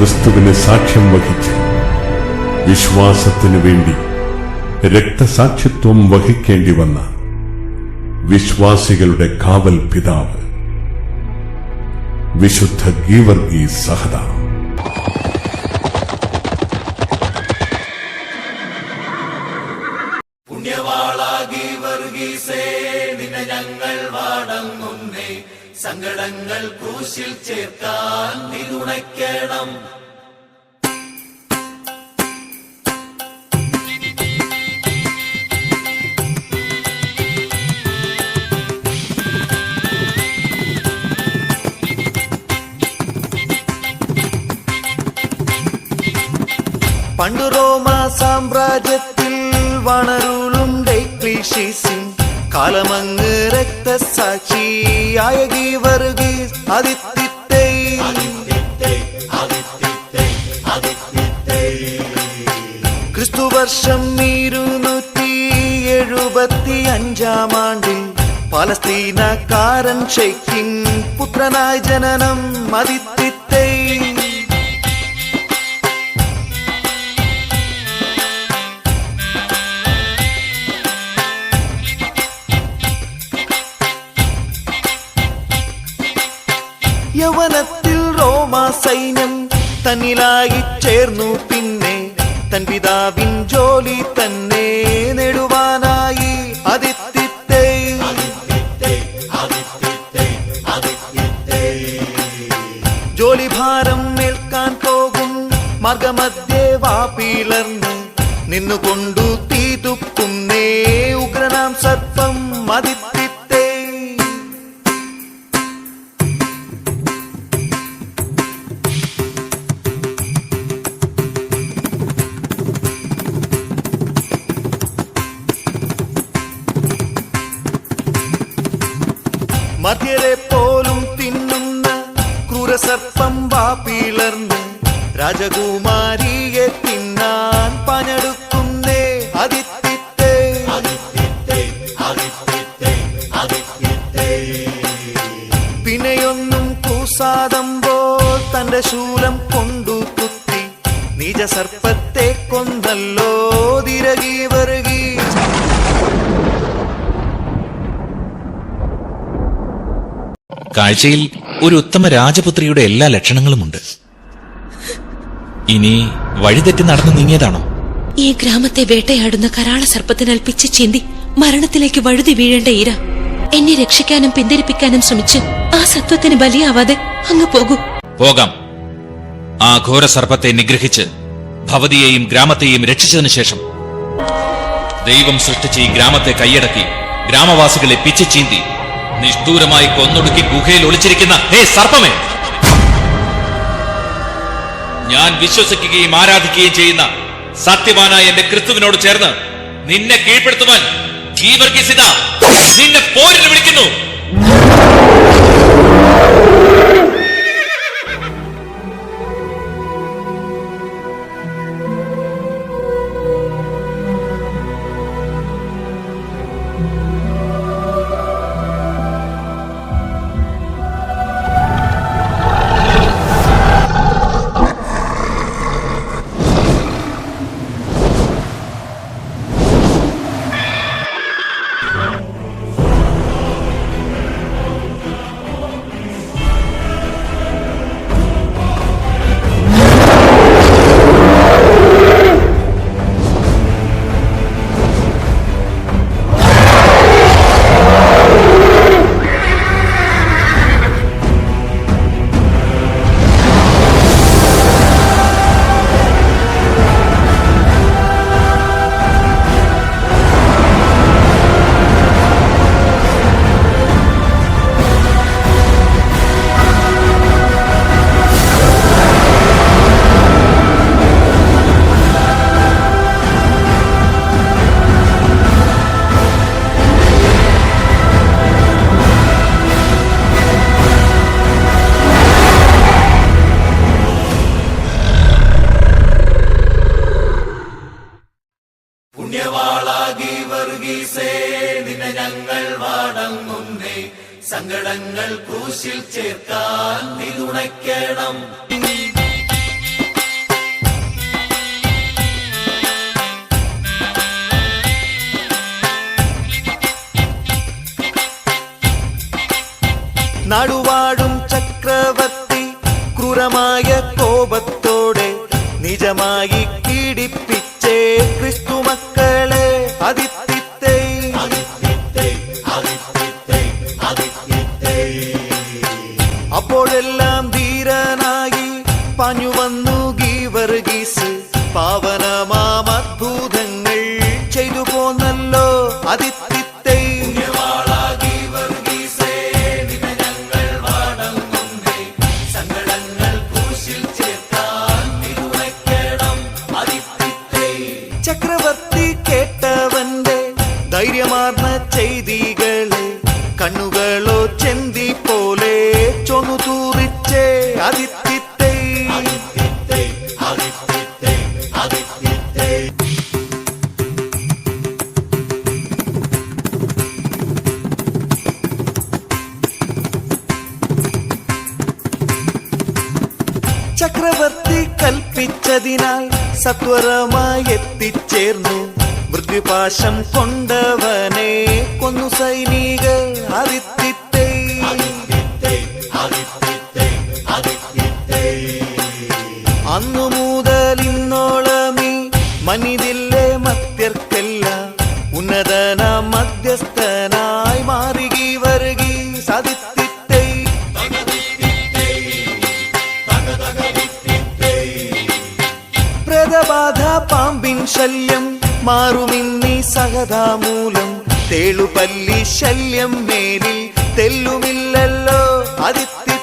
ക്രിസ്തുവിന് സാക്ഷ്യം വഹിച്ച് വിശ്വാസത്തിനു വേണ്ടി രക്തസാക്ഷിത്വം വഹിക്കേണ്ടി വന്ന വിശ്വാസികളുടെ കാവൽ പിതാവ് വിശുദ്ധ ഗീവർഗീസ് സഹദാ. പുണ്യവാളാ ഗീവർഗീസേ, നിന്നെ ഞങ്ങൾ വണങ്ങുന്നേ. സങ്കടങ്ങൾ ക്രൂശിൽ ചേർക്കാൻ നീ തുണയ്ക്കണം. പണ്ടു റോമ സാമ്രാജ്യത്തിൽ വണരുളും ഡെക്ലീഷ്യസിൻ കാലമങ്ങ് രക്തസാക്ഷിയായ ഗീവർഗീസ് ആദിത്യത്തെ. ക്രിസ്തുവർഷം 275 പലസ്തീനക്കാരൻ ഷെയ്ഖിൻ പുത്രനായ ജനനം ആദിത്യത്തെ. യവനത്തിൽ റോമാ സൈന്യം തന്നിലായി ചേർന്നു. പിന്നെ തൻ പിതാവിൻ ജോലി തന്നെ നേടുവാനായി ആദിത്യത്തെ. ജോലിഭാരം ഏൽക്കാൻ പോകും മാർഗമധ്യേ വാപിളർന്ന് നിന്നുകൊണ്ടു തീതുക്കുന്നേ ഉഗ്രനാം സർപ്പം ആദിത്യത്തെ. മധ്യരെ പോലും തിന്നുന്ന ക്രൂരസർപ്പം വാപിളർന്ന് രാജകുമാരിയെ തിന്നാൻ പഞ്ഞെടുക്കുന്നേ ആദിത്യത്തെ. പിന്നെയൊന്നും കൂസാദമ്പോൾ തന്റെ ശൂലം കൊണ്ടു കുത്തി നീചസർപ്പത്തെ കൊന്നല്ലോ ഗീവർഗീസ്. കാഴ്ചയിൽ ഒരു ഉത്തമ രാജപുത്രിയുടെ എല്ലാ ലക്ഷണങ്ങളുമുണ്ട്. ഇനി വഴിതെറ്റി നടന്നു നീങ്ങിയതാണോ? ഈ ഗ്രാമത്തെ വേട്ടയാടുന്ന കരാള സർപ്പത്തിനാൽ പിച്ച് ചീന്തി മരണത്തിലേക്ക് വഴുതി വീഴേണ്ട ഈര എന്നെ രക്ഷിക്കാനും പിന്തിരിപ്പിക്കാനും ശ്രമിച്ച് ആ സത്വത്തിന് ബലിയാവാതെ അങ്ങ് പോകൂ. പോകാം. ആ ഘോര സർപ്പത്തെ നിഗ്രഹിച്ച് ഭവതിയെയും ഗ്രാമത്തെയും രക്ഷിച്ചതിനു ശേഷം ദൈവം സൃഷ്ടിച്ച് ഈ ഗ്രാമത്തെ കൈയടക്കി ഗ്രാമവാസികളെ പിച്ച് ചീന്തി നിഷ്ഠൂരമായി കൊന്നൊടുക്കി ഗുഹയിൽ ഒളിച്ചിരിക്കുന്ന ഹേ സർപ്പമേ, ഞാൻ വിശ്വസിക്കുകയും ആരാധിക്കുകയും ചെയ്യുന്ന സത്യവാനായ എന്റെ ക്രിസ്തുവിനോട് ചേർന്ന് നിന്നെ കീഴ്പ്പെടുത്തുവാൻ ഗീവർഗീസ് ഇതാ നിന്നെ പോരിന് വിളിക്കുന്നു. സങ്കടങ്ങൾ ക്രൂശിൽ ചേർക്കാൻ നീ തുണയ്ക്കണം. നാടുവാഴും ചക്രവർത്തി ക്രൂരമായ കോപത്തോടെ നിജമായി പീഡിപ്പിച്ചേ ക്രിസ്തുമക്കളെ അതിത്തിത്തേ അപ്പോഴെല്ലാം ധീരനായി പാഞ്ഞു വന്നു ഗീവർഗീസ് പാവനമാം അദ്ഭുതങ്ങൾ ചെയ്തു പോന്നല്ലോ അതിത്തിത്തേ ചക്രവർത്തി കേട്ടവന്റെ ധൈര്യമാർന്ന ചെയ്തികളെ കണ്ണുകളോ ചെന്തി പോലെ ചൊന്നു തൂറിച്ചേ അതിത്തിത്തേ ചക്രവർത്തി കൽപ്പിച്ചതിനാൽ സത്വരമായി എത്തിച്ചേർന്നു മൃദുപാശം കൊണ്ടവനെ കൊന്നു സൈനികർ അതിത്തിത്തേ അന്നു മുതൽ ഇന്നോളമീ മനിതില്ലേ മധ്യർക്കെല്ലാം ഉന്നതന മധ്യസ്ഥനായി മാറി ഗീവർഗീസ് അതിത്തിത്തേ പ്രേതബാധ പാമ്പിൻ ശല്യം മാറുമിന്നി സഹതാമൂലം തേളുപല്ലി ശല്യം മേലിൽ തെല്ലുമില്ലല്ലോ അതിത്തി